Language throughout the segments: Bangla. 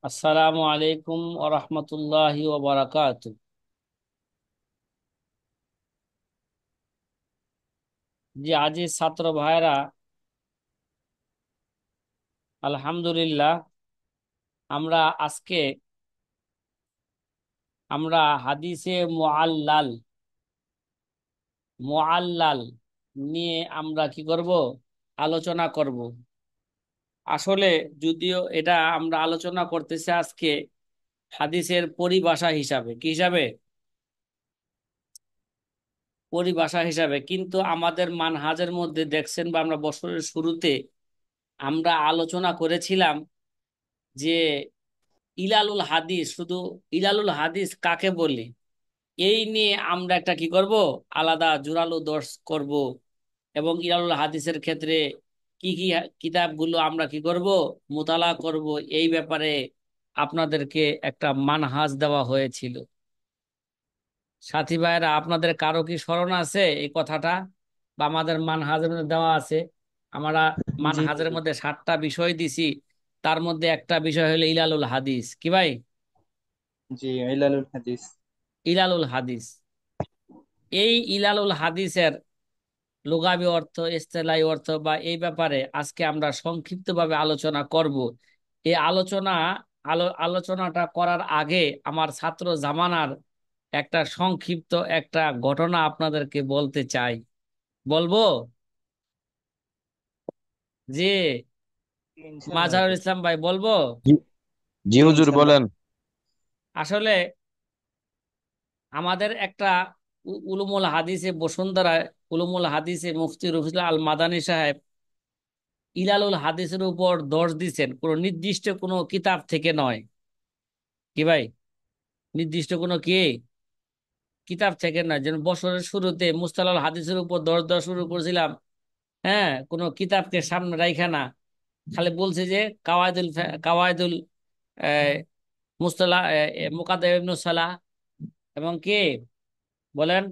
আসসালামু আলাইকুম ওরহমতুল্লাহি ওবারাকাতু। জি আজিজ ছাত্র ভাইরা, আলহামদুলিল্লাহ। আমরা আজকে আমরা হাদিসে মুআল্লাল মুআল্লাল নিয়ে আমরা কি করব, আলোচনা করব। আসলে যদিও এটা আমরা আলোচনা করতেছি আজকে হাদিসের পরিভাষা হিসাবে, কি হিসাবে, পরিভাষা হিসাবে, কিন্তু আমাদের মানহাজের মধ্যে দেখছেন বা আমরা বছরের শুরুতে আমরা আলোচনা করেছিলাম যে ইলালুল হাদিস, শুধু ইলালুল হাদিস কাকে বলি, এই নিয়ে আমরা একটা কি করব, আলাদা জোরালো দর্শ করব। এবং ইলালুল হাদিসের ক্ষেত্রে কি কি কিতাবগুলো আমরা কি করব, মোতালা করব, এই ব্যাপারে আপনাদেরকে একটা মানহাজ দেওয়া হয়েছিল। সাথী ভাইয়েরা, আপনাদের কারো কি স্মরণ আছে এই কথাটা, বা আমাদের মানহাজের মধ্যে দেওয়া আছে? আমরা জি মানহাজের হুজুর। মধ্যে 7টা বিষয় দিছি, তার মধ্যে একটা বিষয় হলো ইলালুল হাদিস। কি ভাই? জি ইলালুল হাদিস। ইলালুল হাদিস, এই ইলালুল হাদিসের লুগাবি অর্থ, ইসতিলাহি অর্থ বা এই ব্যাপারে আজকে আমরা সংক্ষিপ্তভাবে আলোচনা করব। এই আলোচনাটা করার আগে আমার ছাত্র জামানার একটা সংক্ষিপ্ত একটা ঘটনা আপনাদেরকে বলতে চাই। বলবো? জি, ইনশাআল্লাহ মাজারুল হুজুর। ইসলাম ভাই, বলবো? জি জি জি হুজুর ইনশাআল্লাহ। বলেন। আসলে আমাদের একটা উলুমুল হাদিসে বসুন্ধরা, উলুমুল হাদিসে মুফতি রফিকুল আল মাদানী সাহেব ইলালুল হাদিসের উপর দর্শ দিচ্ছেন, কোনো নির্দিষ্ট কোনো কিতাব থেকে নয়। কি ভাই? নির্দিষ্ট কোনো কি কিতাব থেকে নয়। যেন বছরের শুরুতে মুস্তালাল হাদিসের উপর দর্শ দেওয়া শুরু করেছিলাম, হ্যাঁ, কোনো কিতাবকে সামনে রাইখা না, খালি বলছে যে কাওয়ায়দুল আহ, মুস্তালা মুকাদ্দাম ইবনুস সালাহ এবং কি বলেন,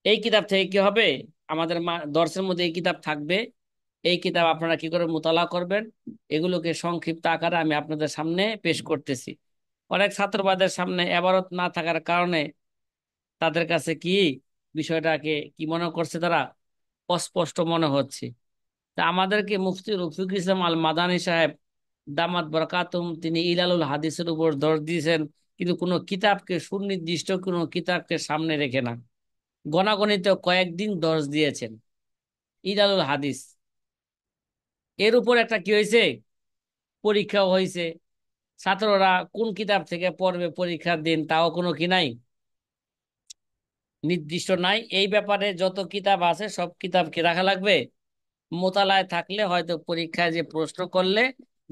এই কিতাব থেকে কি হবে, আমাদের দর্শের মধ্যে এই কিতাব থাকবে, এই কিতাব আপনারা কি করে মোতালা করবেন, এগুলোকে সংক্ষিপ্ত আকারে আমি আপনাদের সামনে পেশ করতেছি। অনেক ছাত্রবাদের সামনে এবারত না থাকার কারণে তাদের কাছে কি বিষয়টাকে কি মনে করছে, তারা অস্পষ্ট মনে হচ্ছে। তা আমাদেরকে মুফতি রফিকুল ইসলাম আল মাদানী সাহেব দামাত বরকাতুম, তিনি ইলালুল হাদিসের উপর দর্শ দিয়েছেন, কিন্তু কোনো কিতাবকে, সুনির্দিষ্ট কোনো কিতাবকে সামনে রেখে না, গণাগণিত কয়েকদিন দর্শ দিয়েছেন ইলালুল হাদিস। এর উপর একটা কি হয়েছে, পরীক্ষাও হয়েছে। ছাত্ররা কোন কিতাব থেকে পড়বে পরীক্ষার দিন, তাও কোনো কি নাই, নির্দিষ্ট নাই। এই ব্যাপারে যত কিতাব আছে সব কিতাব কি রাখা লাগবে, মোতালায় থাকলে হয়তো পরীক্ষায় যে প্রশ্ন করলে,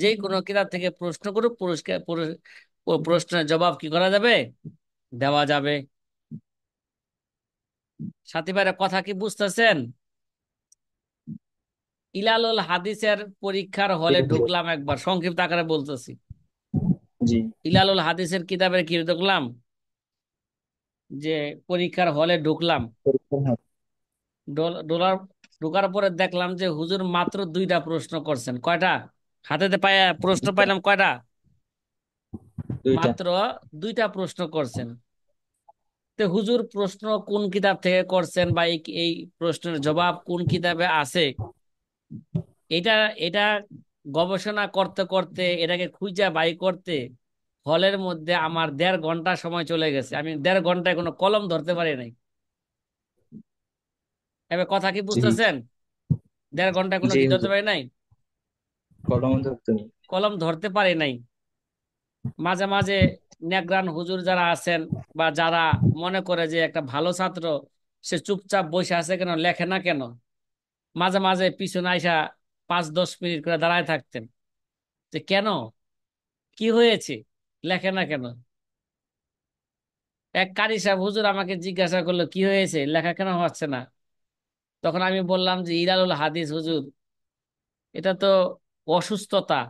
যে কোনো কিতাব থেকে প্রশ্ন করুক, প্রশ্নের জবাব কি করা যাবে, দেওয়া যাবে। সাথী ভাইরা, কথা কি বুঝতেছেন? ইলালুল হাদিসের পরীক্ষার জি হলে হুজুর। ঢুকলাম একবার, সংক্ষিপ্ত আকারে বলতেছি। জি। ইলালুল হাদিসের কিতাবের কি ঢুকলাম, যে পরীক্ষার হলে ঢুকলাম, পরীক্ষার হল। ডলার ঢোকার পরে দেখলাম যে হুজুর মাত্র 2টা প্রশ্ন করছেন। কয়টা? হাতেতে পায়া প্রশ্ন দুইটা। পাইলাম কয়টা? দুইটা। মাত্র 2টা প্রশ্ন করছেন। তো হুজুর প্রশ্ন কোন কিতাব থেকে করছেন, বা এই এই প্রশ্নের জবাব কোন কিতাবে আছে, এটা এটা গবেষণা করতে করতে, এটাকে খুঁজে বাই করতে হলের মধ্যে আমার 1.5 ঘন্টা সময় চলে গেছে। আমি 1.5 ঘন্টায় কোনো কলম ধরতে পারি নাই। এবার কথা কি জি। বুঝতেছেন? 1.5 ঘন্টায় কোনো জি কি ধরতে হুজুর। পারি নাই, কলম ধরতে নেই। কলম ধরতে পারি নাই। মাঝে মাঝে নেগ্রান হুজুর যারা আছেন, বা যারা মনে করে যে একটা ভালো ছাত্র সে চুপচাপ বসে আছে কেন, লেখে না কেন, মাঝে মাঝে পিছনে আইসা 5-10 মিনিট করে দাঁড়ায় থাকতেন, যে কেন, কি হয়েছে, লেখে না কেন। এক কারি সাহেব হুজুর আমাকে জিজ্ঞাসা করলো কি হয়েছে, লেখা কেন হচ্ছে না। তখন আমি বললাম যে ইলালুল হাদিস হুজুর, এটা তো অসুস্থতা,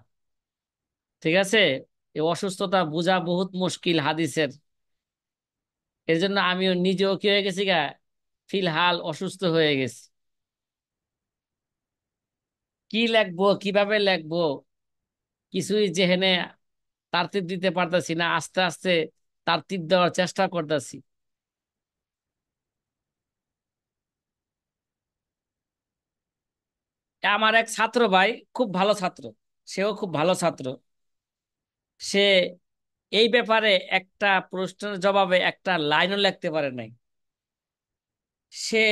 ঠিক আছে, এই অসুস্থতা বোঝা বহুত মুশকিল হাদিসের। এর জন্য আমিও নিজেও কি হয়ে গেছি গা, ফিলহাল অসুস্থ হয়ে গেছি। কি লেখবো, কিভাবে লেখবো, কিছুই যেহেনে তারতিব দিতে পারতাছি না। আস্তে আস্তে তারতিব দেওয়ার চেষ্টা করতেছি। আমার এক ছাত্র ভাই, খুব ভালো ছাত্র, সেও খুব ভালো ছাত্র। সে এই ব্যাপারে একটা প্রশ্নের জবাবে একটা লাইনও লিখতে পারে নাই। সে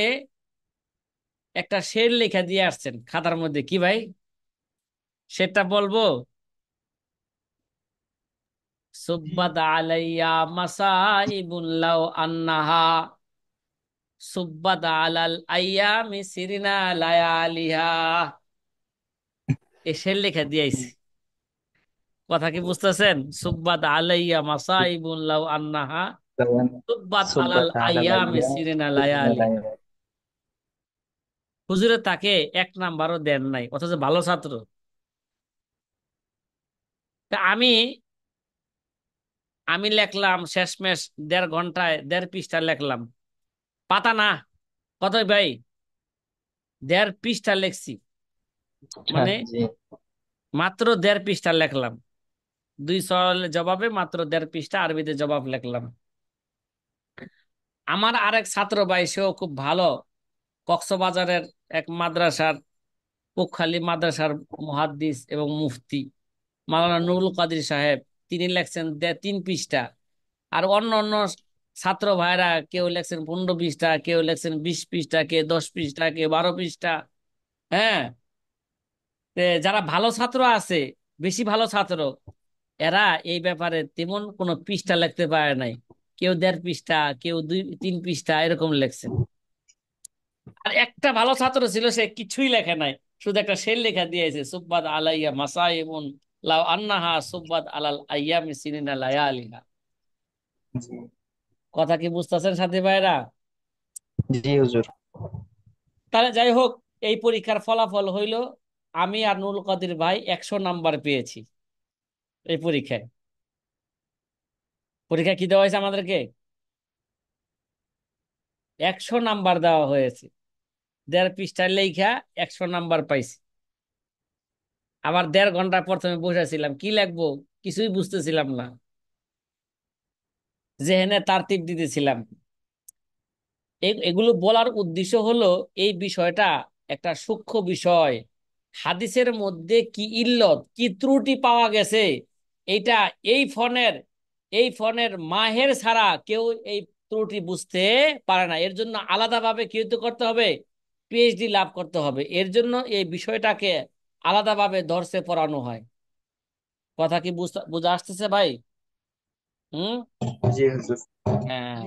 একটা শের লেখা দিয়ে আসছেন খাতার মধ্যে। কি ভাই, সেটা বলবো? জি সুব্বাত আলাইয়া মাসাইবুন লাউ আন্নাহা সুব্বাত আলাল আইয়ামি সিরিনা লায়ালিহা। এই শের লেখা দিয়ে জি। আইছি। কথা কি বুঝতেছেন? সুব্বাত আলাইয়া মাসাইবুন লাউ আন্নাহা তখন সুব্বাত আলাল সুব্বাত আলা আইয়ামি লাইয়া সিরিনা সিরিনা লায়ালি। লাইয়া। হুজুরে তাকে এক নাম্বারও দেন নাই, অথচ ভালো ছাত্র। তা আমি আমি লেখলাম শেষমেশ 1.5 ঘন্টায় 1.5 পৃষ্ঠা লেখলাম। পাতা না, কত ভাই, 1.5 পৃষ্ঠা লেখছি। হ্যাঁ, মানে জি মাত্র 1.5 পৃষ্ঠা লেখলাম। 2 সওয়ালের জবাবে মাত্র 1.5 পৃষ্ঠা আরবিতে জবাব লিখলাম। আমার আরেক ছাত্র ভাই, সেও খুব ভালো, কক্সবাজারের এক মাদ্রাসার, পূবখালী মাদ্রাসার মুহাদ্দিস এবং মুফতি মাওলানা নুরুল কাদের সাহেব। তিনি লেখছেন 3 পৃষ্ঠা। আর অন্য অন্য ছাত্র ভাইরা কেউ লেখছেন 15 পৃষ্ঠা, কেউ লেখছেন 20 পৃষ্ঠা, কে 10 পৃষ্ঠা, কে 12 পৃষ্ঠা। হ্যাঁ। যারা ভালো ছাত্র আছে, বেশি ভালো ছাত্র, এরা এই ব্যাপারে তেমন কোনো পৃষ্ঠা লিখতে পারে নাই। কেউ 1.5 পৃষ্ঠা, কেউ 2-3 পৃষ্ঠা এরকম লেখছেন। আর একটা ভালো ছাত্র ছিল, সে কিছুই লেখে নাই, শুধু একটা শের লেখা দিয়েছে, সুব্বাত আলাইয়া মাসাইমুন লাউ আন্নাহা সুব্বাত আলাল আইয়ামি সিনিনা লায়ালিহা। জি কথা কি বুঝতেছেন সাথী ভাইরা? জি হুজুর। তাহলে যাই হোক, এই পরীক্ষার ফলাফল হইল আমি আর নুরুল কাদের ভাই 100 নাম্বার পেয়েছি এই পরীক্ষায়। পরীক্ষা কি দেওয়া হয়েছে আমাদেরকে? 100 নাম্বার দেওয়া হয়েছে। 1.5 পৃষ্ঠা লেখা 100 নাম্বার পাইছি। আবার 1.5 ঘন্টা প্রথমে বসেছিলাম, কি লিখবো কিছুই বুঝতেছিলাম না, যেহেনে তারতিব দিতেছিলাম। এগুলো বলার উদ্দেশ্য হলো, এই বিষয়টা একটা সূক্ষ্ম বিষয়। হাদিসের মধ্যে কি ইল্লত, কি ত্রুটি পাওয়া গেছে, এটা এই ফোনের এই ফোনের মাহের ছাড়া কেউ এই ত্রুটি বুঝতে পারে না। এর জন্য আলাদাভাবে কি হতে করতে হবে? পিএইচডি লাভ করতে হবে। এর জন্য এই বিষয়টাকে আলাদাভাবে দর্শে পড়ানো হয়। কথা কি বুঝা আসতেছে ভাই? হুম। জি হুজুর। হ্যাঁ।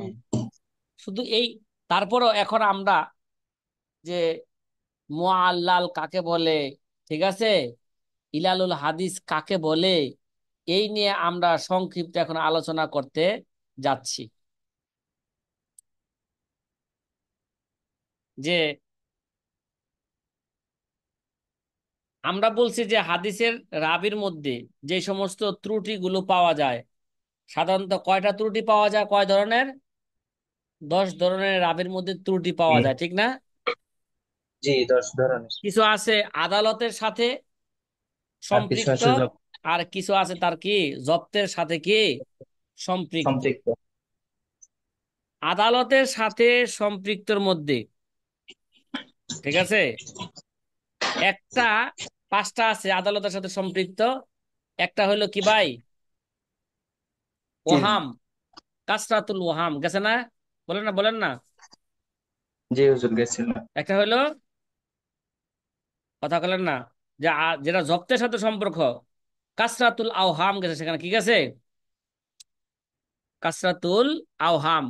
শুধু এই, তারপরও এখন আমরা যে মুআল্লাল কাকে বলে, ঠিক আছে, ইলালুল হাদিস কাকে বলে, এই নিয়ে আমরা সংক্ষিপ্ত এখন আলোচনা করতে যাচ্ছি। যে আমরা বলছি যে হাদিসের রাবির মধ্যে যে সমস্ত ত্রুটিগুলো পাওয়া যায়, সাধারণত কয়টা ত্রুটি পাওয়া যায়, কয় ধরনের? 10 ধরনের রাবির মধ্যে ত্রুটি জি পাওয়া যায়, ঠিক না? জি, 10 ধরনের। কিছু আছে আদালতের সাথে আর কিছু সম্পৃক্ত, আছে আর কিছু আছে তার কি জব্তের সাথে কি সম্পৃক্ত। সম্পৃক্ত। আদালতের সাথে সম্পৃক্তর মধ্যে, ঠিক আছে, একটা 5টা আছে আদালতের সাথে সম্পৃক্ত। একটা হলো কি ভাই? জি ওহাম, কাসরাতুল ওহাম, গেছে না? বলেন না, বলেন না। জি হুজুর, গেছিল। একটা হলো, কথা বলেন না, যে যেটা জব্তের সাথে সম্পর্ক, কাসরাতুল আওহাম গেছে, সেখানে কি গেছে? কাসরাতুল আওহাম।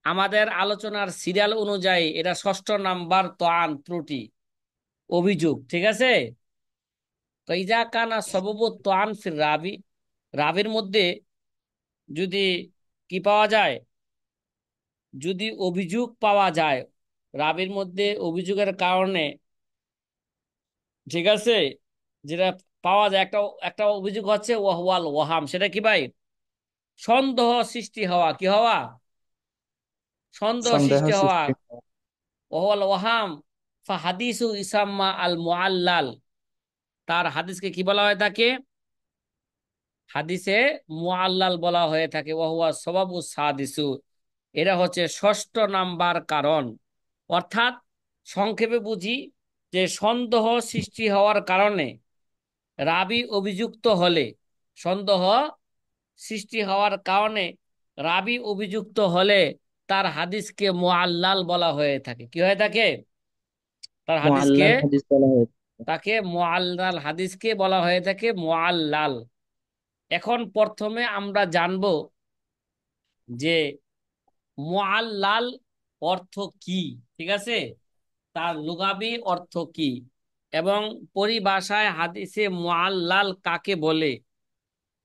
আমাদের আলোচনার সিরিয়াল অনুযায়ী এটা 6 নাম্বার তোয়ান, ত্রুটি, অভিযোগ, ঠিক আছে। তো ইজা কানা সবব তোয়ান ফির রাবি, রাবির মধ্যে যদি কি পাওয়া যায়, যদি অভিযোগ পাওয়া যায়, রাবির মধ্যে অভিযোগের কারণে, ঠিক আছে, যেটা পাওয়া যায়, একটা একটা অভিযোগ হচ্ছে ওয়াহওয়াল ওয়াহাম, সেটা কি ভাই? সন্দেহ সৃষ্টি হওয়া, কি হওয়া? সন্দেহ সন্দেহ সৃষ্টি হওয়া। সৃষ্টি। ওয়াহওয়াল ওয়াহাম ফা হাদিসু ইসাম্মা আল মুআল্লাল, তার হাদিসকে কি বলা হয়ে থাকে? হাদিসে মুআল্লাল বলা হয়ে থাকে। ওয়াহুয়া সবাবু সাদিসু, এটা হচ্ছে ষষ্ঠ নাম্বার কারণ। অর্থাৎ সংক্ষেপে বুঝি যে সন্দেহ সৃষ্টি হওয়ার কারণে রাবী অভিযুক্ত হলে, সন্দেহ সৃষ্টি হওয়ার কারণে রাবী অভিযুক্ত হলে তার হাদিসকে মুআল্লাল বলা হয়ে থাকে। কি হয়ে থাকে? তার হাদিসকে, মুআল্লাল হাদিস বলা হয়েছে। তাকে মুআল্লাল হাদিসকে বলা হয়ে থাকে মুআল্লাল। এখন প্রথমে আমরা জানব যে মুআল্লাল অর্থ কি, ঠিক আছে, তার লুগাবি অর্থ কি, এবং পরিভাষায় হাদিসে মুআল্লাল কাকে বলে।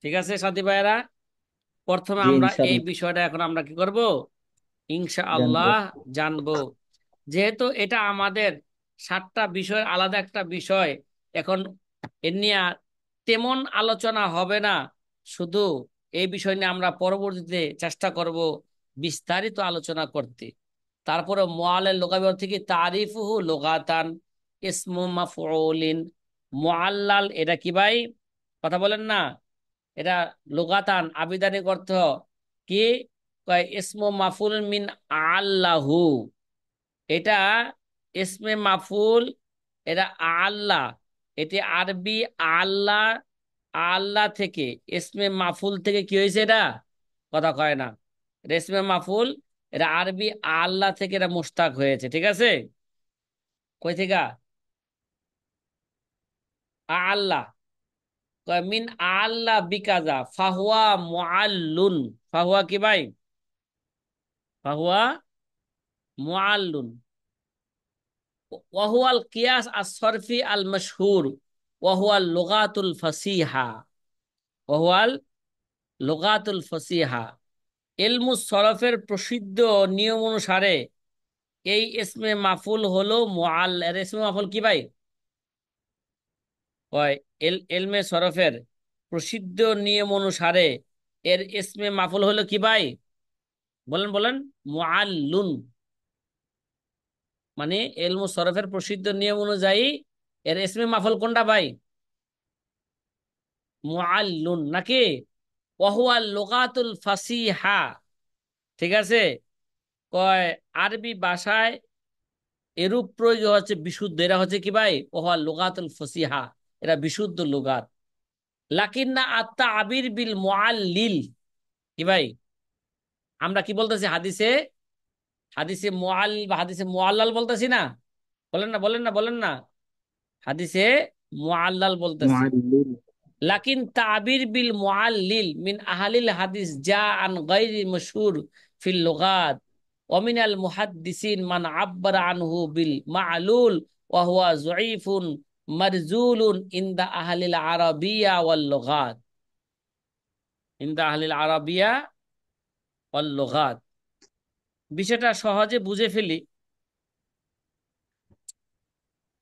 ঠিক আছে সাথী ভাইয়েরা, প্রথমে জি আমরা এই ইনশাআল্লাহ বিষয়টা এখন আমরা কি করব, জানবো। ইনশাআল্লাহ জানবো। যেহেতু এটা আমাদের 7টা বিষয় আলাদা একটা বিষয়, এখন এ নিয়ে তেমন আলোচনা হবে না। শুধু এই বিষয় নিয়ে আমরা পরবর্তীতে চেষ্টা করব বিস্তারিত আলোচনা করতে। তারপরে মুআল্লাল লুগাবি অর্থ কি? তারিফুহু লুগাতান ইসমু মাফউলিন। মুআল্লাল এটা কি ভাই, কথা বলেন না? এটা লুগাতান আবিধানিক অর্থ কি? কয় ইসমু মাফুল মিন আল্লাহু। এটা ইসমে মাফুল, এটা আল্লাহ, এটি আরবি আল্লাহ, আল্লাহ থেকে, ইসমে মাফুল থেকে কি হয়েছে এটা? কথা কয় না। এটা ইসমে মাফুল, এটা আরবি আল্লাহ থেকে এটা মুশতাক হয়েছে, ঠিক আছে? কই থেকে? আল্লাহ। কয় মিন আল্লাহ বিকাজা ফাহুয়া মুআল্লুন। ফাহুয়া কি ভাই? ফাহুয়া মুআল্লুন। ওয়াহুয়াল কিয়াস আস-সরফি আল মাশহুর, ওয়াহুয়াল লুগাতুল ফাসিহা, ওয়াহুয়াল লুগাতুল ফাসিহা। ইলমুস সরফের প্রসিদ্ধ নিয়ম অনুসারে এই ইসমে মাফুল হলো মুআল। এর ইসমে মাফুল কি ভাই? হয় এলমে সরফের প্রসিদ্ধ নিয়ম অনুসারে এর ইসমে মাফুল হলো কি ভাই? বলেন বলেন। মুআল্লুন। মানে এলমু সরফের প্রসিদ্ধ নিয়ম অনুযায়ী এর ইসমে মাফুল কোনটা ভাই? মুআল্লুন নাকি? ওয়াহুয়া লুগাতুল ফাসিহা, ঠিক আছে? কয় আরবি ভাষায় এরূপ প্রয়োগ হচ্ছে বিশুদ্ধ। এরা হচ্ছে কি ভাই? ওয়াহুয়া লুগাতুল ফাসিহা, এরা বিশুদ্ধ লুগাত। লাকিন্না আত্তা আবির বিল মুআল্লিল, কি ভাই, আমরা কি বলতেছি হাদিসে? হাদিসে মুআল বা হাদিসে মুআল্লাল বলতেছি না? বলেন না, বলেন না, বলেন না। হাদিসে মুআল্লাল বলতেছি। মুআল্লিল। লাকিন তাবির বিল মুআল্লিল মিন আহলিল হাদিস যা আন গায়রি মাশহুর ফিল লুগাত ওয়া মিনাল মুহাদ্দিসিন মান আব্বারা আনহু বিল মা'লুল ওয়া হুয়া যঈফুন মারজুলুন ইনদা আহলিল আরাবিয়া ওয়াল লুগাত। ইনদা আহলিল আরাবিয়া ওয়াল লুগাত। বিষয়টা সহজে বুঝে ফেলি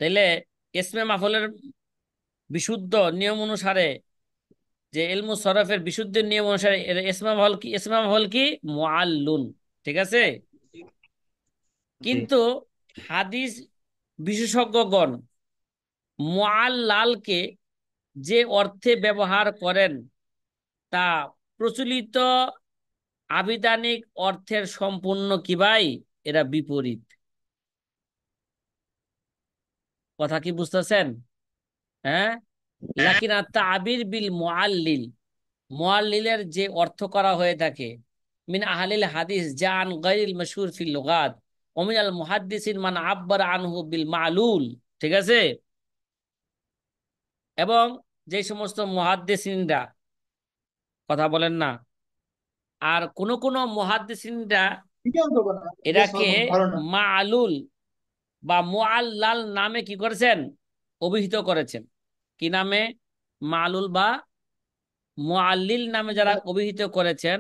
তাইলে। ইসমে মাফুলের বিশুদ্ধ নিয়ম অনুসারে, যে ইলমু সরফের বিশুদ্ধ নিয়ম অনুসারে এর ইসমে মাফুল কি? ইসমে মাফুল কি? মুআল্লুন, ঠিক আছে? জি কিন্তু হাদিস বিশেষজ্ঞগণ মুআল্লালকে যে অর্থে ব্যবহার করেন তা প্রচলিত আবিধানিক অর্থের সম্পূর্ণ কি ভাই? এরা বিপরীত। কথা কি বুঝতেছেন? হ্যাঁ। লাকিন তাবির বিল মুআল্লিল, মুআল্লিলের যে অর্থ করা হয়ে থাকে মিন আহলিল হাদিস জান গায়রিল মাশহুর ফিল লুগাত ওয়া মিনাল মুহাদ্দিসিন মান আব্বারা আনহু বিল মা'লুল, ঠিক আছে? এবং যে সমস্ত মুহাদ্দিসিনরা, কথা বলেন না, আর কোন মুহাদ্দিসিনরা এটাকে মা'লুল বা মুআল্লাল নামে কি করেছেন? অভিহিত করেছেন। কি নামে? মা'লুল বা মুআল্লিল নামে যারা অভিহিত করেছেন,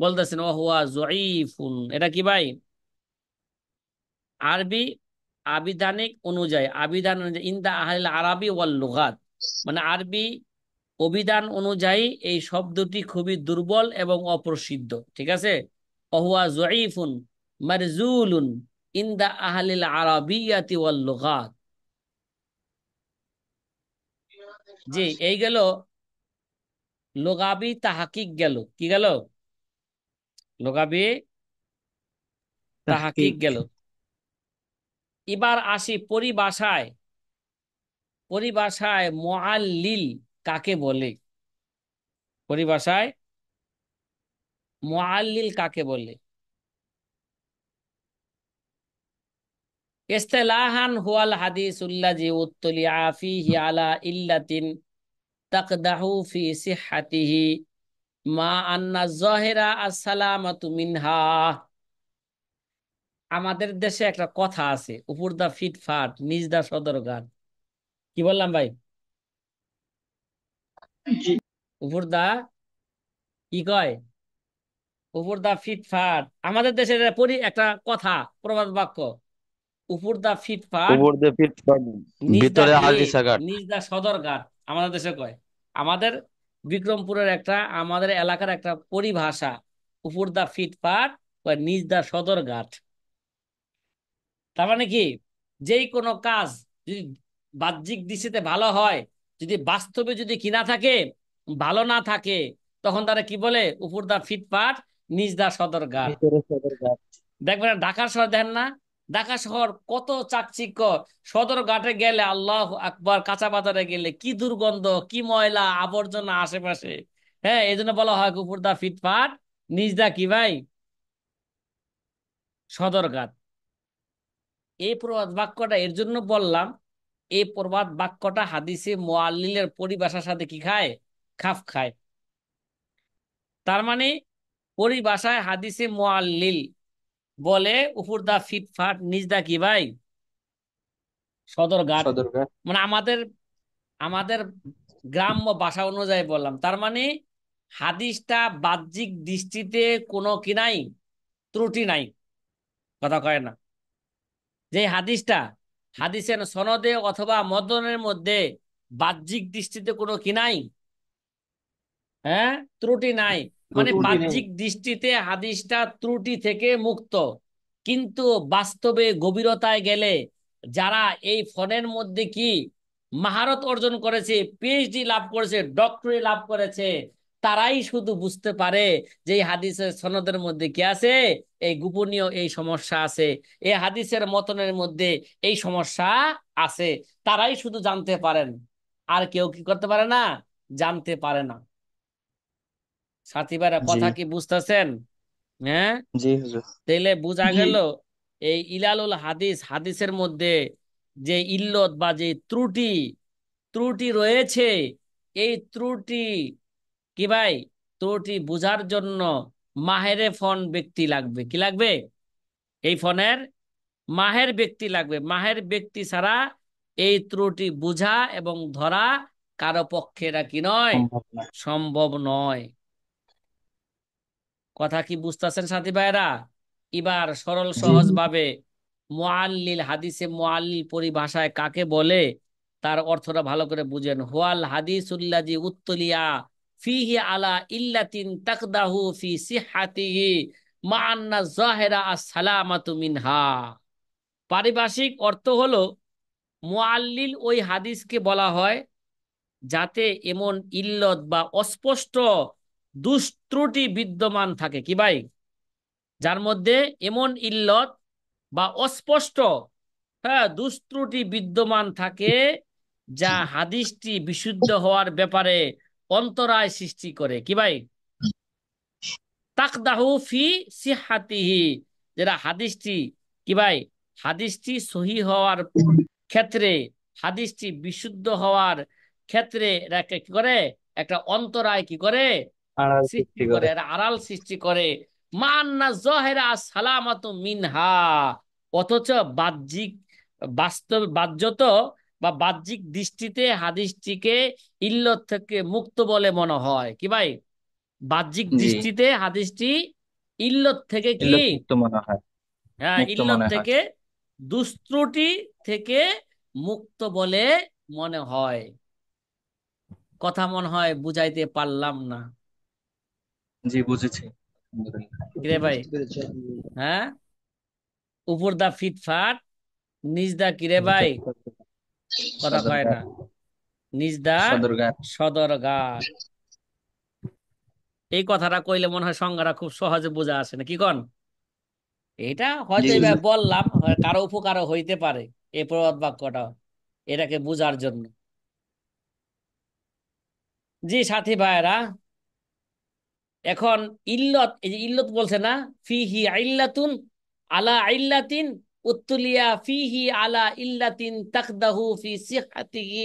বলতেছেন ও হুয়া যঈফুন। এটা কি ভাই? আরবি আবিধানিক অনুযায়ী, আবিধান অনুযায়ী ইনদা আহলিল আরাবি ওয়াল লুগাত, মানে আরবি অভিধান অনুযায়ী এই শব্দটি খুবই দুর্বল এবং অপ্রসিদ্ধ, ঠিক আছে? ওহুয়া যঈফুন মারজুলুন ইনদা আহলিল আরাবিয়াতি ওয়াল লুগাত। জি, এই গেল লোগাবি তাহাকিক, গেল কি গেল? লোগাবি তাহাকিক তাহকিক। গেল। এবার আসি পরিভাষায়। পরিভাষায় মুআল্লিল কাকে বলে? পরিভাষায় মুআল্লিল কাকে বলে? ইসতিলাহান হুয়াল হাদিসুল্লাযী উত্তুলিআ ফীহি আলা ইল্লাতিন তাকদাহু ফি সিহহাতিহি মা আন্না যাহিরা আসসালামাতু মিনহা। আমাদের দেশে একটা কথা আছে, উপর দা ফিটফাট নিচ দা সদরঘাট। কি বললাম ভাই? জি। উপর দা কি কয়? উপর দা ফিটফাট। আমাদের দেশের একটা কথা, প্রবাদ বাক্য। উপর দা ফিটফাট উপর দিয়ে পিঠ নিজ দা ভিতরে কি, হালিশা ঘাট। নিজ দা সদরঘাট। আমাদের দেশে কয়। আমাদের বিক্রমপুরের একটা, আমাদের এলাকার একটা পরিভাষা। উপর দা ফিটপাট কয় নিজ দা সদরঘাট। তার মানে কি, যেই কোনো কাজ যদি বাহ্যিক দৃষ্টিতে ভালো হয়, যদি বাস্তবে যদি কি না থাকে, ভালো না থাকে, তখন তারা কি বলে? উপর দা ফিটপাট নিজ দা সদরঘাট। ভিতরে সদর ঘাট। দেখবেন না, ঢাকা শহর দেখেন না, ঢাকা শহর কত চাকচিক্য। সদরঘাটে গেলে আল্লাহ আকবার, কাঁচা বাজারে গেলে কি দুর্গন্ধ, কি ময়লা আবর্জনা আশেপাশে। হ্যাঁ, এই জন্য বলা হয় উপর দা ফিটপাট নিজ দা কি ভাই, সদরঘাট। এই প্রবাদ বাক্যটা এর জন্য বললাম, এই প্রবাদ বাক্যটা হাদিসে মুআল্লিলের পরিভাষার সাথে কি খায়, খাপ খায়। তার মানে পরিভাষায় হাদিসে মুআল্লিল বলে উপর দা ফিটফাট নিজ দা কি ভাই, সদরঘাট। সদর ঘাট। মানে আমাদের আমাদের গ্রাম্য ভাষা অনুযায়ী বললাম। তার মানে হাদিসটা বাহ্যিক দৃষ্টিতে কোনো কি নাই, ত্রুটি নাই। কথা কয় না, যে হাদিসটা হাদিসের সনদে অথবা মতনের মধ্যে বাহ্যিক দৃষ্টিতে কোনো কি নাই, হ্যাঁ, ত্রুটি নাই। মানে ত্রুটি নেই। বাহ্যিক দৃষ্টিতে হাদিসটা ত্রুটি থেকে মুক্ত। কিন্তু বাস্তবে গভীরতায় গেলে যারা এই ফোনের মধ্যে কি মাহারত অর্জন করেছে, পিএইচডি লাভ করেছে, ডক্টরি লাভ করেছে, তারাই শুধু বুঝতে পারে যে এই হাদিসের সনদের মধ্যে কি আছে, এই গোপনীয় এই সমস্যা আছে, এই হাদিসের মতনের মধ্যে এই সমস্যা আছে। তারাই শুধু জানতে পারেন, আর কেউ কি করতে পারে না, জানতে পারে না। সাথী ভাইরা জি। কথা কি বুঝতেছেন? হ্যাঁ, জি হুজুর। তাইলে বোঝা জি। গেল এই ইলালুল হাদিস, হাদিসের মধ্যে যে ইল্লত বা যে ত্রুটি ত্রুটি রয়েছে, এই ত্রুটি কি ভাই, ত্রুটি বোঝার জন্য মাহেরে ফোন ব্যক্তি লাগবে। কি লাগবে? এই ফোনের মাহের ব্যক্তি লাগবে। মাহের ব্যক্তি ছাড়া এই ত্রুটি বোঝা এবং ধরা কারো পক্ষে এটা কি নয়, সম্ভব না। সম্ভব নয়। কথা কি বুঝতেছেন সাথী ভাইরা? এবার সরল জি। সহজ ভাবে মুআল্লিল, হাদিসে মুআল্লিল পরিভাষায় কাকে বলে তার অর্থটা ভালো করে বুঝেন। হুয়াল হাদিসুল্লাজি উত্তলিয়া ফিহি আলা ইল্লাতিন তাকদাহু ফি সিহহাতিহি মা আন্না যাহিরা আস-সালামাতু মিনহা। পারিভাষিক অর্থ হলো, মুআল্লিল ওই হাদিসকে বলা হয় যাতে এমন ইল্লত বা অস্পষ্ট দুষ্ত্রুটি বিদ্যমান থাকে। কি ভাই? যার মধ্যে এমন ইল্লত বা অস্পষ্ট, হ্যাঁ, দুষ্ত্রুটি বিদ্যমান থাকে যা হাদিসটি বিশুদ্ধ হওয়ার ব্যাপারে অন্তরায় সৃষ্টি করে। কি ভাই? তাকদাহু ফি সিহাতিহি, যেটা হাদিসটি কি ভাই, হাদিসটি সহি হওয়ার ক্ষেত্রে, হাদিসটি বিশুদ্ধ হওয়ার ক্ষেত্রে এটা কি করে, একটা অন্তরায় কি করে, আড়াল সৃষ্টি সৃষ্টি করে, করে। একটা আড়াল সৃষ্টি করে। মান্না জহেরা সালামাতু মিনহা। অথচ বাহ্যিক, বাস্তব বাহ্যত বা বাহ্যিক দৃষ্টিতে হাদিসটিকে ইল্লত থেকে মুক্ত বলে মনে হয়। কি ভাই? বাহ্যিক জি। দৃষ্টিতে হাদিসটি ইল্লত থেকে কি, ইল্লত মুক্ত মনে হয়। হ্যাঁ, মুক্ত ইল্লত মনে হয়। থেকে, দুষ্ত্রুটি থেকে মুক্ত বলে মনে হয়। কথা মনে হয় বুঝাইতে পারলাম না। জি বুঝেছি। আলহামদুলিল্লাহ। কিরে ভাই? হ্যাঁ, উপর দা ফিটফাট নিজ দা কিরে ভাই, কথা সদর কয় না। ঘাট। নিজদা সদরঘাট। সদরঘাট। এই কথাটা কইলে মনে হয় সংজ্ঞাটা খুব সহজে বোঝা আসে না, কি কন? এটা জি হয়তো এবার হুজুর। বললাম, কারো উপকারও হইতে পারে এই প্রবাদ বাক্যটা এটাকে বোঝার জন্য। জি সাথী ভাইরা, এখন ইল্লত, এই যে ইল্লত বলছে না, ফিহি আইল্লাতুন আলা আইল্লাতিন উত্তুলিয়া ফিহি আলা ইল্লাতিন তাকদাহু ফি সিহহাতিহি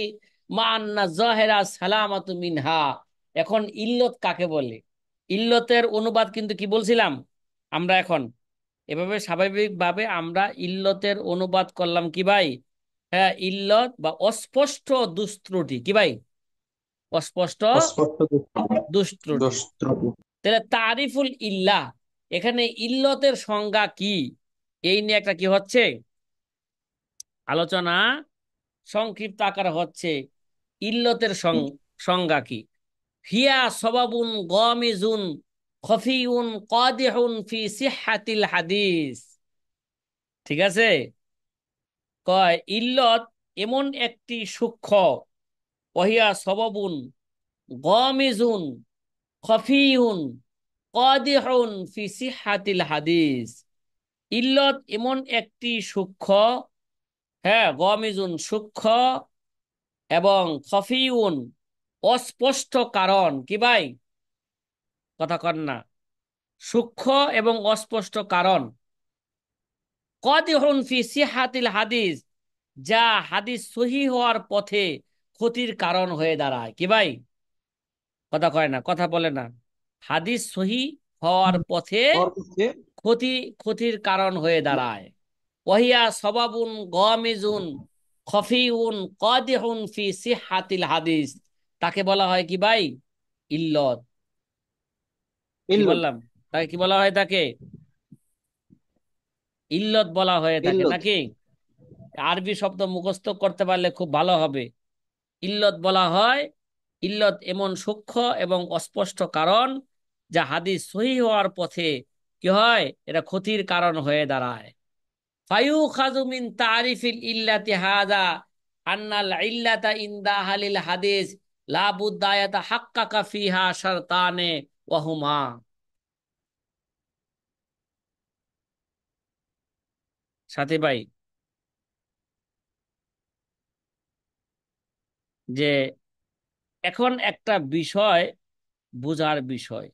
মা আন্না যাহিরা সালামাতু মিনহা। এখন ইল্লত কাকে বলে? ইল্লতের অনুবাদ কিন্তু কি বলছিলাম আমরা? এখন এভাবে স্বাভাবিকভাবে আমরা ইল্লতের অনুবাদ করলাম কি ভাই? হ্যাঁ, ইল্লত বা অস্পষ্ট দুষ্ত্রুটি, কি ভাই? অস্পষ্ট অস্পষ্ট দুষ্ত্রুটি। দোষ ত্রুটি। তাহলে তারিফুল ইল্লাহ, এখানে ইল্লতের সংজ্ঞা কি, এই নিয়ে একটা কি হচ্ছে আলোচনা, সংক্ষিপ্ত আকার হচ্ছে। ইল্লতের সংজ্ঞা কি? হিয়া সবাবুন গামিজুন খফিউন কাদিহুন ফি সিহহাতিল হাদিস। ঠিক আছে, কয় ইল্লত এমন একটি সূক্ষ্ম, ওহিয়া সবাবুন গামিজুন খফিউন কাদিহুন ফি সিহহাতিল হাদিস। ইল্লত এমন একটি সূক্ষ্ম, হ্যাঁ, গমিজুন সূক্ষ্ম, এবং খফিউন অস্পষ্ট কারণ, কি ভাই? কথা কন না। সূক্ষ্ম এবং অস্পষ্ট কারণ, কদিহুন ফি সিহাতিল হাদিস, যা হাদিস সহি হওয়ার পথে ক্ষতির কারণ হয়ে দাঁড়ায়, কি ভাই? কথা কয় না, কথা বলে না। হাদিস সহি হওয়ার পথে পরবর্তীতে ক্ষতি, ক্ষতির কারণ হয়ে দাঁড়ায়। ওহিয়া সবাবুন গমিজুন খফিউন কাদিহুন ফি সিহহাতিল হাদিস, তাকে বলা হয় কি ভাই? ইল্লত। কি ইল্লত। বললাম? তাকে কি বলা হয়? তাকে ইল্লত বলা হয়ে থাকে ইল্লত। নাকি? আরবি শব্দ মুখস্থ করতে পারলে খুব ভালো হবে। ইল্লত বলা হয়, ইল্লত এমন সূক্ষ্ম এবং অস্পষ্ট কারণ যা হাদিস সহি হওয়ার পথে কি হয়, এটা ক্ষতির কারণ হয়ে দাঁড়ায়। ফায়ুখাযু মিন তারিফিল ইল্লাতি হাযা আন্নাল ইল্লাতা ইনদা আহলিল হাদিস লা বুদ্দা ইয়াতাহাক্কাকা ফিহা শারতানে ওয়া হুমা। সাথী ভাই, যে এখন একটা বিষয় বুঝার বিষয়,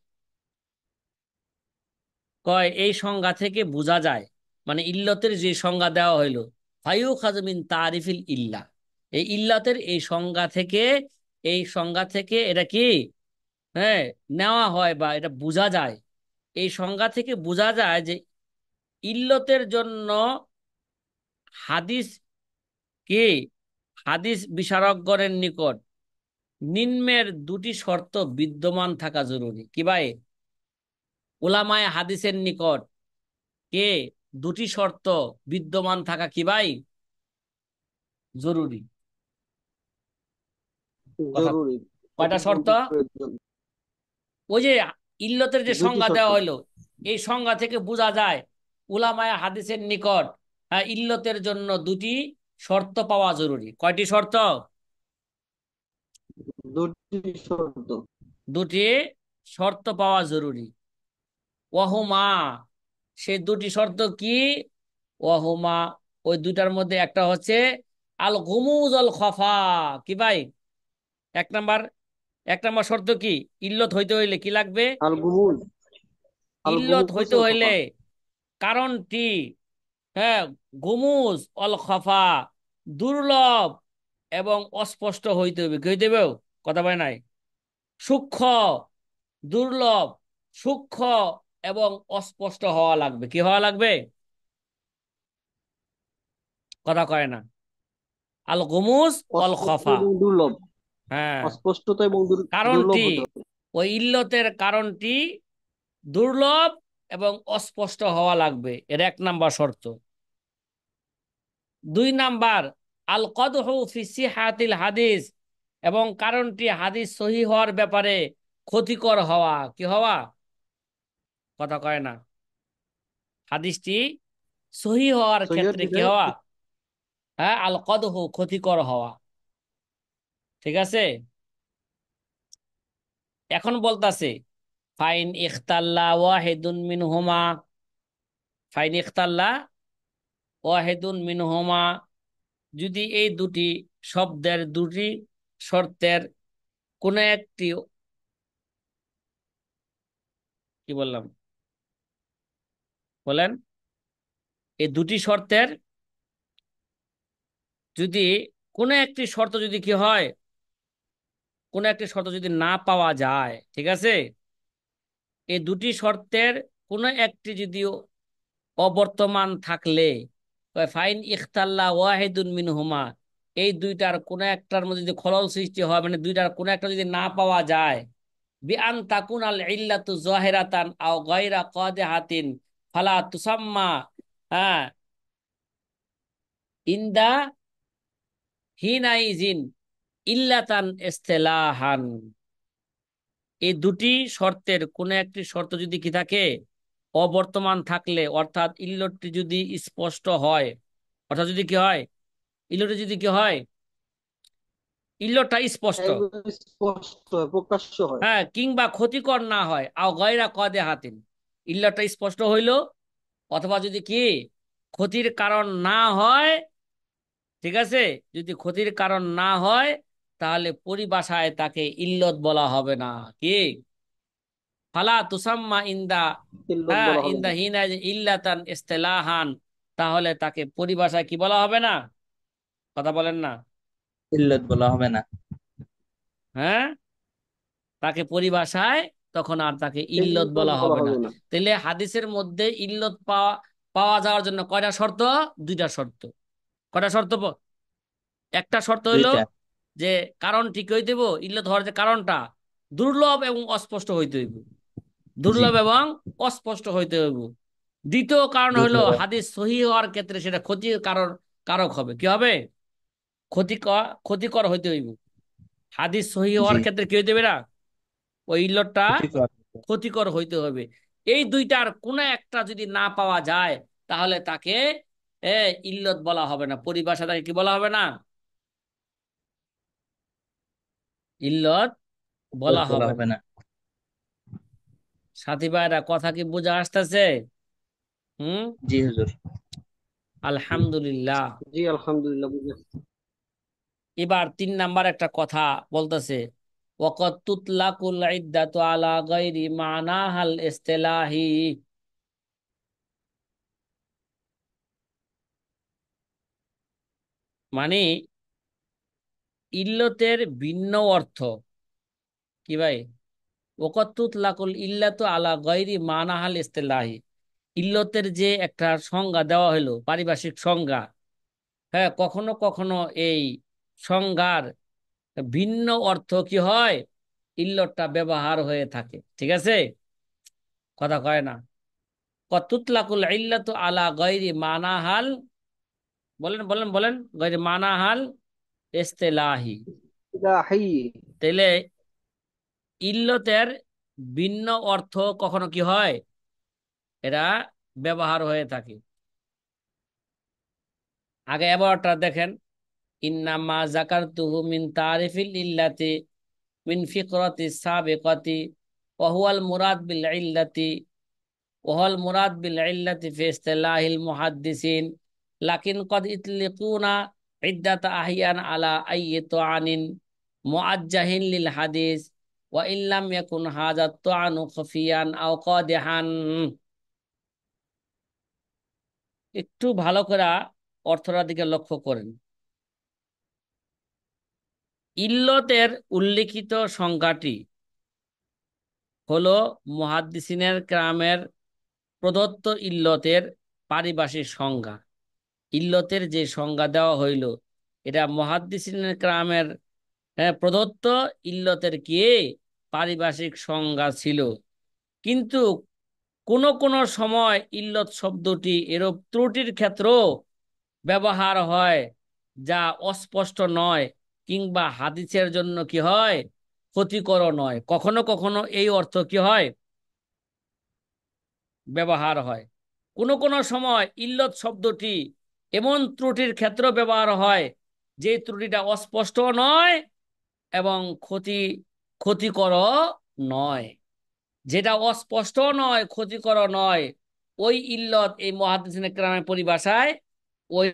কয় এই সংজ্ঞা থেকে বোঝা যায়, মানে ইল্লতের যে সংজ্ঞা দেওয়া হইলো, ফায়ুখাযু মিন তারিফিল ইল্লাহ, এই ইল্লাতের এই সংজ্ঞা থেকে, এই সংজ্ঞা থেকে এটা কি, হ্যাঁ, নেওয়া হয় বা এটা বোঝা যায়। এই সংজ্ঞা থেকে বোঝা যায় যে ইল্লতের জন্য হাদিস কি, হাদিস বিশারদগণের নিকট নিম্নের দুটি শর্ত বিদ্যমান থাকা জরুরি, কি ভাই? উলামায়ে হাদিসের নিকট কে দুটি শর্ত বিদ্যমান থাকা কি ভাই জরুরি? কথা, জরুরি। কয়টা এবং শর্ত? প্রয়োজন। ওই যে ইল্লতের যে দুইটি সংজ্ঞা শর্ত। দেওয়া হইলো, এই সংজ্ঞা থেকে বোঝা যায় উলামায়ে হাদিসের নিকট, হ্যাঁ, ইল্লতের জন্য দুটি শর্ত পাওয়া জরুরি। কয়টি শর্ত? দুটি শর্ত। দুটি শর্ত পাওয়া জরুরি। ওয়াহুমা, সে দুটি শর্ত কি? ওয়াহুমা, ওই দুটার মধ্যে একটা হচ্ছে আল গুমুজ আল খফা, কি ভাই? এক নাম্বার, এক নাম্বার শর্ত কি? ইল্লত হইতে হইলে কি লাগবে? আল গুমুজ। আল ইল্লত গুমুজ হইতে আল হইলে খফা। কারণটি, হ্যাঁ, গুমুজ অল খফা, দুর্লভ এবং অস্পষ্ট হইতে হইবে। কি হইতে হইবে? কথা বলে নাই। সূক্ষ্ম, দুর্লভ, সূক্ষ্ম এবং অস্পষ্ট হওয়া লাগবে। কি হওয়া লাগবে? কথা কয় না। আল গুমুজ অল অস্পষ্ট খফা। এবং দুর্লভ। হ্যাঁ, অস্পষ্টতা এবং দুর্লভ কারণটি, হতে হবে। ওই ইল্লতের কারণটি দুর্লভ এবং অস্পষ্ট হওয়া লাগবে, এর এক নাম্বার শর্ত। দুই নাম্বার, আল কদহু ফি সিহাতিল হাদিস, এবং কারণটি হাদিস সহি হওয়ার ব্যাপারে ক্ষতিকর হওয়া। কি হওয়া? কথা কয় না। হাদিসটি সহি হওয়ার সহিহ ক্ষেত্রে কি বিদায়। হওয়া? হ্যাঁ, আল কদহু ক্ষতিকর হওয়া। ঠিক আছে। এখন বলতাছে ফাইন ইখতাল্লা ওয়াহিদুন মিনহুমা, ফাইন ইখতাল্লা ওয়াহিদুন মিনহুমা, যদি এই দুটি শব্দের দুটি শর্তের কোন একটি, কি বললাম বলেন, এই দুটি শর্তের যদি কোন একটি শর্ত যদি কি হয়, কোন একটি শর্ত যদি না পাওয়া যায়, ঠিক আছে, এই দুটি শর্তের কোন একটি যদি অবর্তমান থাকলে, ফাইন ইখতাল্লা ওয়াহিদুন মিনহুমা, এই দুইটার কোন একটার মধ্যে যদি খলল সৃষ্টি হয়, মানে দুইটার কোন একটা যদি না পাওয়া যায়, বিআন তাকুন আল ইল্লাতু যাহিরাতান আও গায়রা কাদিহাতিন ফালা তুসাম্মা, হ্যাঁ, ইনদা হিনাইজিন ইল্লাতান ইস্তিলাহান, এই দুটি শর্তের কোন একটি শর্ত যদি কি থাকে, অবর্তমান থাকলে, অর্থাৎ ইল্লতটি যদি স্পষ্ট হয়, অর্থাৎ যদি কি হয়, ইল্লতটি যদি কি হয়, ইল্লতটা স্পষ্ট, একদম স্পষ্ট হয়, প্রকাশ্য হয়। হ্যাঁ, কিংবা ক্ষতিকর না হয়, আও গায়রা কদে হাতিন, ইল্লতটা স্পষ্ট হইল, অথবা যদি কি ক্ষতির কারণ না হয়, ঠিক আছে, যদি ক্ষতির কারণ না হয়, তাহলে পরিভাষায় তাকে ইল্লত বলা হবে না। কি, ফালা তুসাম্মা ইন্দা, ইল্লত হ্যাঁ, বলা হবে ইন্দা না। হিনা ইল্লাতান ইস্তেলাহান, তাহলে তাকে পরিভাষায় কি বলা হবে না, কথা বলেন না, ইল্লত বলা হবে না। হ্যাঁ, তাকে পরিভাষায় তখন আর তাকে ইল্লত ইল্লত বলা বলা হবে না। হবে না। তাহলে হাদিসের মধ্যে ইল্লত পাওয়া পাওয়া যাওয়ার জন্য কয়টা শর্ত, দুইটা শর্ত, কয়টা শর্ত, একটা শর্ত হইলো দুইটা। যে কারণটি কি হইতে হইব, ইল্লত হওয়ার যে কারণটা দুর্লভ এবং অস্পষ্ট হইতে হইব, জি। দুর্লভ এবং অস্পষ্ট হইতে হইব। দ্বিতীয় কারণ হইলো দুর্লভ। হাদিস সহিহ হওয়ার ক্ষেত্রে সেটা ক্ষতির কারণ, কারক হবে, কি হবে, ক্ষতিকর, ক্ষতিকর হইতে হইব। হাদিস সহিহ জি। হওয়ার ক্ষেত্রে কি হইতে হবে না, ওই ইল্লতটা ক্ষতিকর। ক্ষতিকর হইতে হবে। এই দুইটার কোন একটা যদি না পাওয়া যায়, তাহলে তাকে ইল্লত বলা হবে না, পরিভাষা তাকে কি বলা হবে না, ইল্লত ইল্লত বলা বলা হবে না। হবে না। সাথী ভাইরা কথা কি বোঝা আসতেছে? হুম, জি হুজুর। আলহামদুলিল্লাহ। জি আলহামদুলিল্লাহ, বুঝে। এবার 3 নাম্বার একটা কথা বলতেছে, ওয়াকাত তুতলাকুল ইদ্দাতু আলা গায়রি মানাহাল ইসতিলাহি, মানে ইল্লতের ভিন্ন অর্থ, কি ভাই, ওয়াকাত তুতলাকুল ইল্লাতু আলা গায়রি মানাহাল ইসতিলাহি, ইল্লতের যে একটা সংজ্ঞা দেওয়া হলো, পারিভাষিক সংজ্ঞা, হ্যাঁ, কখনো কখনো এই সংজ্ঞার ভিন্ন অর্থ কি হয়, ইল্লতটা ব্যবহার হয়ে থাকে, ঠিক আছে, কথা কয় না, কতুতলাকুল ইল্লাতু আলা গায়রি মানাহাল, বলেন বলেন বলেন, গায়রি মানাহাল ইসতিলাহি, ইলাহি। তাইলে ইল্লতের ভিন্ন অর্থ কখনো কি হয়, এরা ব্যবহার হয়ে থাকে। আগে এবারটা দেখেন, ইন্নামা যাকারতুহু মিন তারিফিল ইল্লাতি মিন ফিকরাতি সাবিকাতি ওয়া হুয়াল মুরাদ বিল ইল্লাতি, ওয়াল মুরাদ বিল ইল্লাতি ফি ইসতিলাহিল মুহাদ্দিসিন, লাকিন কদ ইতলিকুনা ইদ্দাত আহিয়ান আলা আইয়ি তুআনিন মুআজ্জাহিন লিল হাদিস ওয়া ইল্লাম ইয়াকুন হাযা তুআনু খফিয়ান আও কাদিহান। একটু ভালো করে অর্থটার দিকে লক্ষ্য করেন। ইল্লতের উল্লিখিত সংজ্ঞাটি হলো মুহাদ্দিসিনের কেরামের প্রদত্ত ইল্লতের পারিভাষিক সংজ্ঞা। ইল্লতের যে সংজ্ঞা দেওয়া হইল, এটা মুহাদ্দিসিনের কেরামের প্রদত্ত ইল্লতের কি পারিভাষিক সংজ্ঞা ছিল। কিন্তু কোন কোন সময় ইল্লত শব্দটি এরূপ ত্রুটির ক্ষেত্রেও ব্যবহার হয়, যা অস্পষ্ট নয় কিংবা হাদিসের জন্য কি হয়, ক্ষতিকর নয়, কখনো কখনো এই অর্থ কি হয়, ব্যবহার হয়। কোন কোন সময় ইল্লত শব্দটি এমন ত্রুটির ক্ষেত্রে ব্যবহার হয়, যে ত্রুটিটা অস্পষ্ট নয় এবং ক্ষতিকর নয়। যেটা অস্পষ্ট নয়, ক্ষতিকর নয়, ওই ইল্লত এই মুহাদ্দিসিনে কেরামের পরিভাষায় ওই